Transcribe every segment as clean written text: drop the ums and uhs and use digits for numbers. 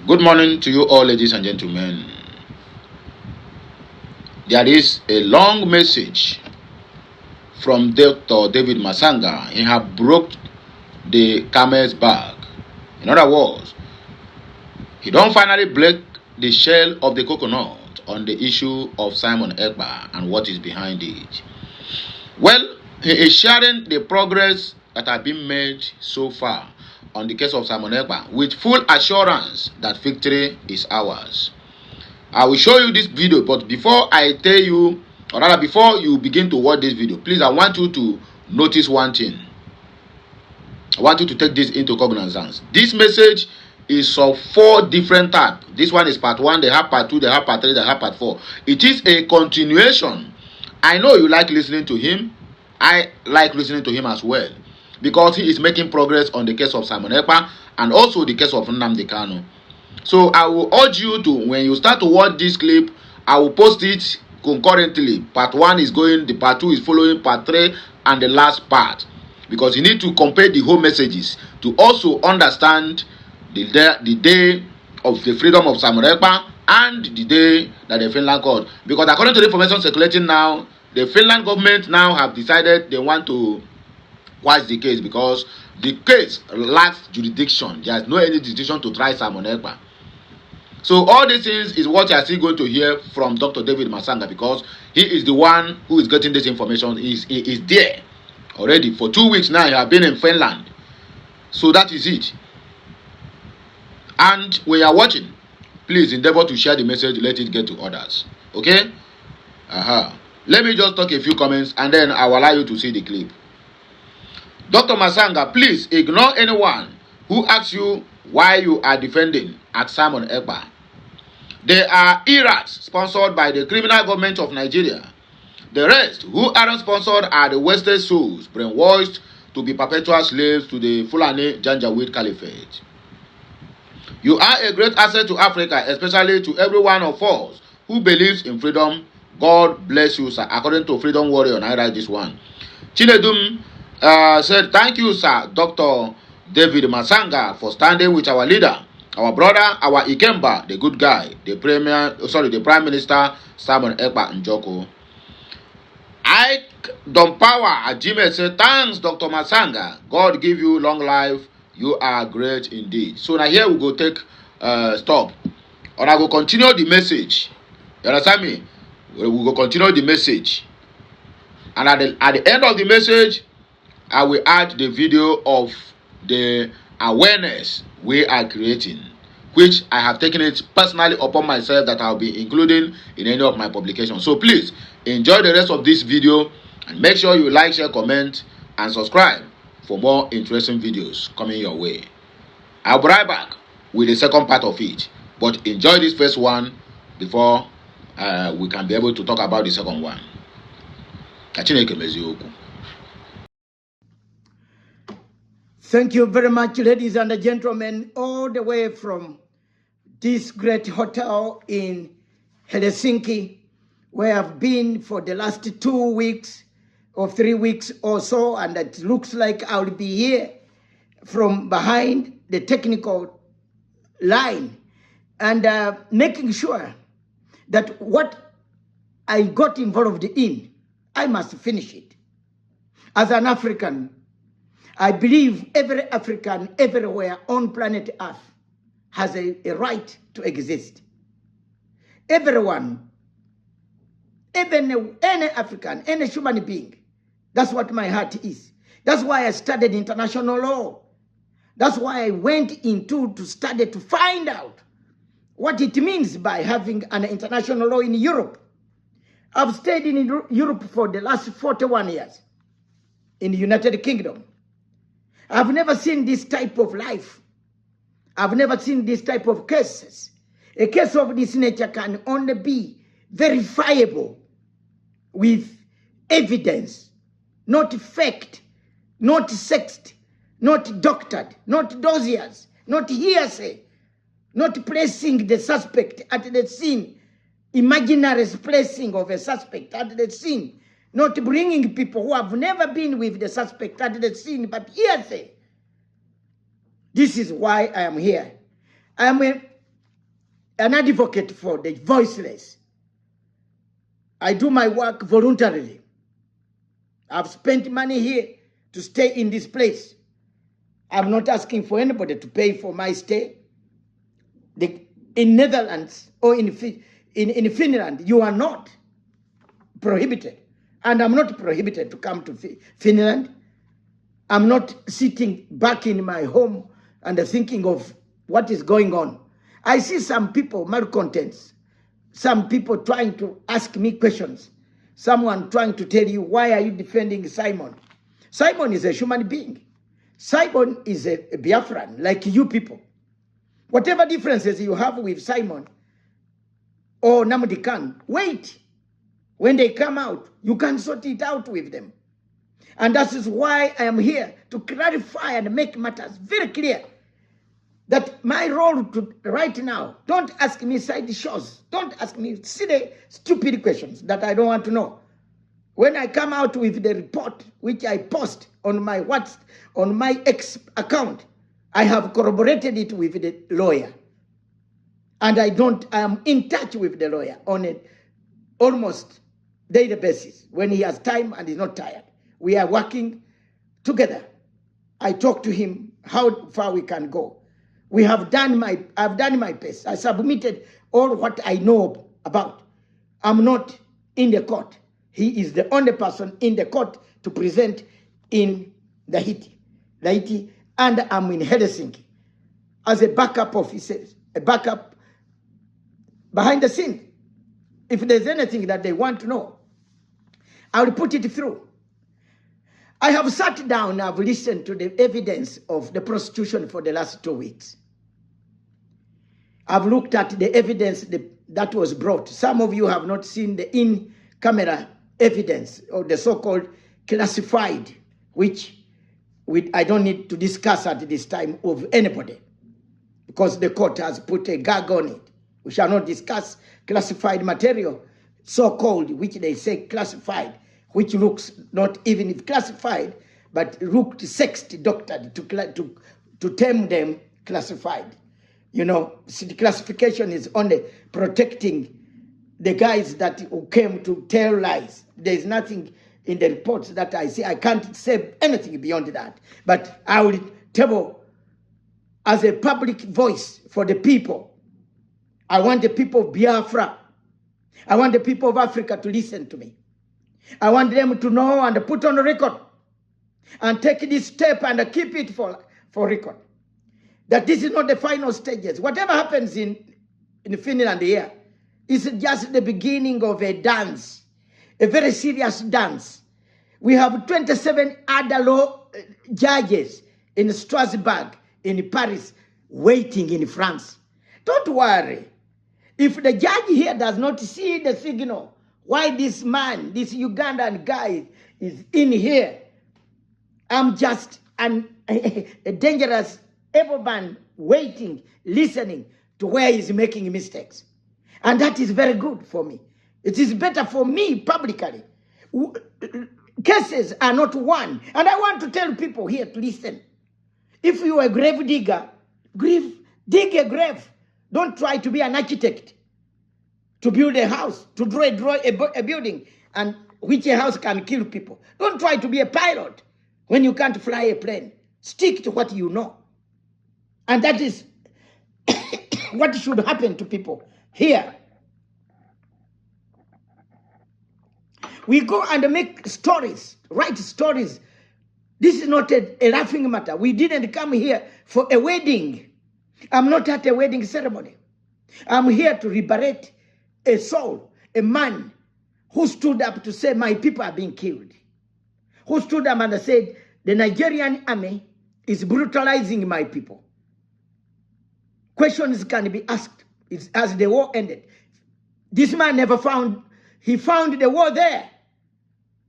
Good morning to you all, ladies and gentlemen. There is a long message from Dr. David Matsanga. He has broke the Camel'S back. In other words, he don't finally break the shell of the coconut on the issue of Simon Ekpa and what is behind it. Well, he is sharing the progress that has been made so far on the case of Simon Ekpa with full assurance that victory is ours. I will show you this video, but before I tell you, or rather before you begin to watch this video, please, I want you to notice one thing. I want you to take this into cognizance. This message is of 4 different types. This one is part 1, they have part 2, they have part 3, they have part 4. It is a continuation. I know you like listening to him. I like listening to him as well, because he is making progress on the case of Simon Ekpa and also the case of Nnamdi Kanu. So I will urge you to, when you start to watch this clip, I will post it concurrently. Part 1 is going, the part 2 is following part 3, and the last part. Because you need to compare the whole messages to also understand the day of the freedom of Simon Ekpa and the day that the Finland court. Because according to the information circulating now, the Finland government now have decided they want to quash the case because the case lacks jurisdiction. There is no any jurisdiction to try Simon Ekpa. So all these things is what you are still going to hear from Dr. David Matsanga, because he is the one who is getting this information. He is there already for 2 weeks now. He has been in Finland. So that is it. And when you are watching, please endeavor to share the message, let it get to others. Okay? Let me just talk a few comments and then I will allow you to see the clip. Dr. Matsanga, please ignore anyone who asks you why you are defending at Simon Ekpa. They are IRAs sponsored by the criminal government of Nigeria. The rest, who aren't sponsored, are the wasted souls brainwashed to be perpetual slaves to the Fulani Janjaweed Caliphate. You are a great asset to Africa, especially to every one of us who believes in freedom. God bless you, sir. According to Freedom Warrior, and I write this one. Chinedum said, thank you, sir, Dr. David Matsanga, for standing with our leader, our brother, our Ikemba, the good guy, the Prime Minister Simon Ekpa Njoko. Ike Dompower Ajime said, thanks, Dr. Matsanga. God give you long life. You are great indeed. So now here we go take stop. Or I will continue the message. You understand me? We will continue the message. And at the end of the message, I will add the video of the awareness we are creating, which I have taken it personally upon myself that I'll be including in any of my publications. So please enjoy the rest of this video and make sure you like, share, comment, and subscribe for more interesting videos coming your way. I'll be right back with the second part of it. But enjoy this first one before we can be able to talk about the second one. Thank you very much, ladies and gentlemen, all the way from this great hotel in Helsinki, where I've been for the last 2 weeks or 3 weeks or so, and it looks like I'll be here from behind the technical line and making sure that what I got involved in, I must finish it. As an African, I believe every African everywhere on planet Earth has a right to exist. Everyone, even any African, any human being, that's what my heart is. That's why I studied international law. That's why I went into to study to find out what it means by having an international law in Europe. I've stayed in Europe for the last 41 years in the United Kingdom. I've never seen this type of life. I've never seen this type of cases. A case of this nature can only be verifiable with evidence, not fact, not sexed, not doctored, not dossiers, not hearsay, not placing the suspect at the scene, imaginary placing of a suspect at the scene, not bringing people who have never been with the suspect at the scene, but hearsay. This is why I am here. I am an advocate for the voiceless. I do my work voluntarily. I've spent money here to stay in this place. I'm not asking for anybody to pay for my stay. In Netherlands or in Finland, you are not prohibited. And I'm not prohibited to come to Finland. I'm not sitting back in my home and thinking of what is going on. I see some people, malcontents, some people trying to ask me questions. Someone trying to tell you, why are you defending Simon? Simon is a human being. Simon is a Biafran, like you people. Whatever differences you have with Simon or Nnamdi Kanu, wait. When they come out, you can sort it out with them. And that is why I am here, to clarify and make matters very clear. That my role right now, don't ask me side shows. Don't ask me silly, stupid questions that I don't want to know. When I come out with the report, which I post on my X account, I have corroborated it with the lawyer. And I am in touch with the lawyer on an almost daily basis when he has time and is not tired. We are working together. I talk to him how far we can go. I've done my best. I submitted all what I know about. I'm not in the court. He is the only person in the court to present in the Haiti, and I'm in Helsinki as a backup officer, a backup behind the scene. If there's anything that they want to know, I will put it through. I have sat down, I've listened to the evidence of the prostitution for the last 2 weeks. I've looked at the evidence that was brought. Some of you have not seen the in-camera evidence, or the so-called classified, which I don't need to discuss at this time of anybody, because the court has put a gag on it. We shall not discuss classified material, so-called, which they say classified, which looks not even if classified, but looked sexed, doctored to term them classified. You know, the classification is only protecting the guys who came to tell lies. There's nothing in the reports that I see. I can't say anything beyond that. But I will table as a public voice for the people. I want the people of Biafra. I want the people of Africa to listen to me. I want them to know and put on record and take this step and keep it for record. That this is not the final stages. Whatever happens in Finland here is just the beginning of a dance, a very serious dance. We have 27 other law judges in Strasbourg, in Paris, waiting in France. Don't worry. If the judge here does not see the signal, why this man, this Ugandan guy is in here, I'm just a dangerous able man waiting, listening to where he's making mistakes. And that is very good for me. It is better for me publicly. Cases are not won. And I want to tell people here to listen. If you are a grave digger, dig a grave. Don't try to be an architect, to build a house, to draw a building, and which a house can kill people. Don't try to be a pilot when you can't fly a plane. Stick to what you know. And that is what should happen to people here. We go and make stories, write stories. This is not a laughing matter. We didn't come here for a wedding. I'm not at a wedding ceremony. I'm here to liberate a soul, a man who stood up to say, my people are being killed. Who stood up and said, the Nigerian army is brutalizing my people. Questions can be asked as the war ended. This man never found the war there.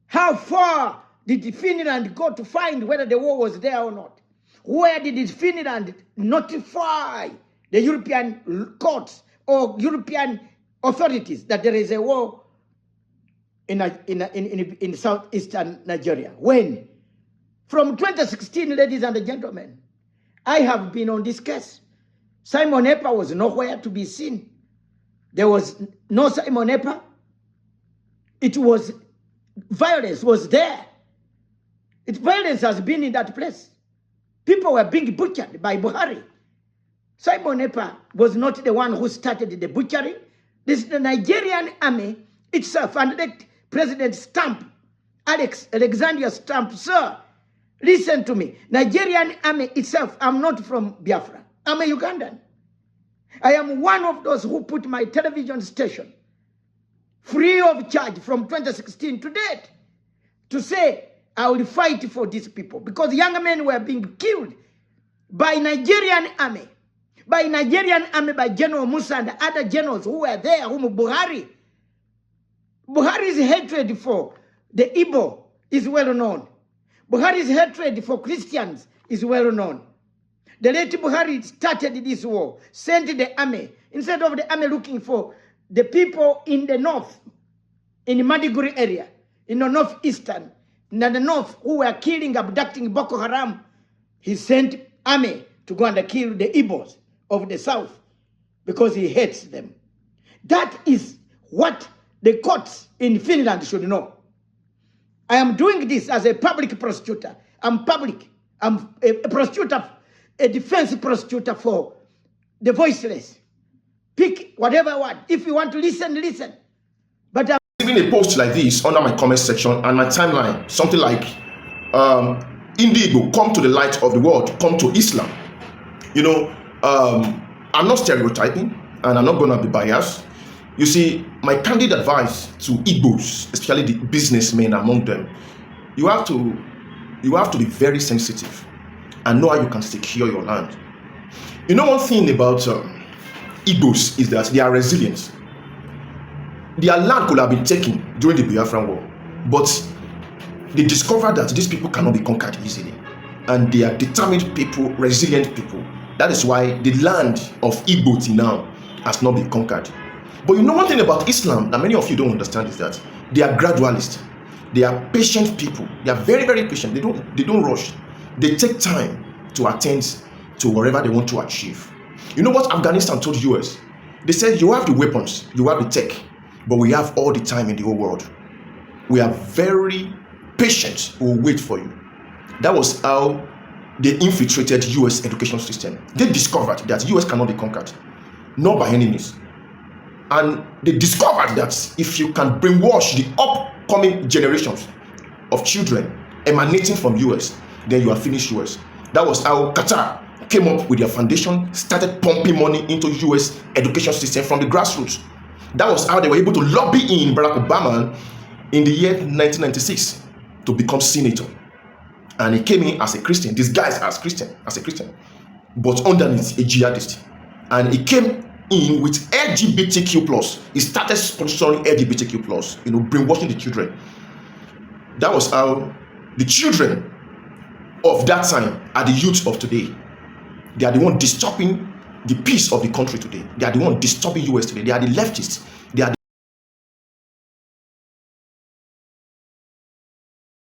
How far did Finland go to find whether the war was there or not? Where did Finland notify the European courts or European authorities that there is a war in southeastern Nigeria? When? From 2016, ladies and gentlemen, I have been on this case. Simon Ekpa was nowhere to be seen. There was no Simon Ekpa. It was, violence was there. Violence has been in that place. People were being butchered by Buhari. Simon Ekpa was not the one who started the butchering. This is the Nigerian army itself, and let President Stamp, Alexander Stamp, sir, listen to me. Nigerian army itself, I'm not from Biafra. I'm a Ugandan. I am one of those who put my television station free of charge from 2016 to date to say I will fight for these people, because young men were being killed by Nigerian army. By General Musa and other generals who were there, whom Buhari's hatred for the Igbo is well known. Buhari's hatred for Christians is well known. The late Buhari started this war, sent the army, instead of the army looking for the people in the north, in the Maiduguri area, in the northeastern, in the north, who were killing, abducting Boko Haram. He sent army to go and kill the Igbos of the south because he hates them. That is what the courts in Finland should know. I am doing this as a public prosecutor. I'm public. I'm a prosecutor, a defense prosecutor for the voiceless. Pick whatever word. If you want to listen, listen. But I'm leaving a post like this under my comment section and my timeline, something like, Indigo, come to the light of the world, come to Islam. You know, I'm not stereotyping and I'm not going to be biased. You see, my candid advice to Igbos, especially the businessmen among them, you have to be very sensitive and know how you can secure your land. You know, one thing about Igbos is that they are resilient. Their land could have been taken during the Biafran War, but they discovered that these people cannot be conquered easily, and they are determined people, resilient people. That is why the land of Igbo till now has not been conquered. But you know, one thing about Islam that many of you don't understand is that they are gradualists. They are patient people. They are very, very patient. They don't rush. They take time to attend to whatever they want to achieve. You know what Afghanistan told US? They said, you have the weapons, you have the tech, but we have all the time in the whole world. We are very patient. We'll wait for you. That was how they infiltrated US education system. They discovered that US cannot be conquered, not by any means. And they discovered that if you can brainwash the upcoming generations of children emanating from US, then you are finished US. That was how Qatar came up with their foundation, started pumping money into US education system from the grassroots. That was how they were able to lobby in Barack Obama in the year 1996 to become senator. And he came in as a Christian, disguised as a Christian, but underneath a jihadist. And he came in with LGBTQ+. He started sponsoring LGBTQ+, you know, brainwashing the children. That was how the children of that time are the youth of today. They are the one disturbing the peace of the country today. They are the one disturbing US today. They are the leftists. They are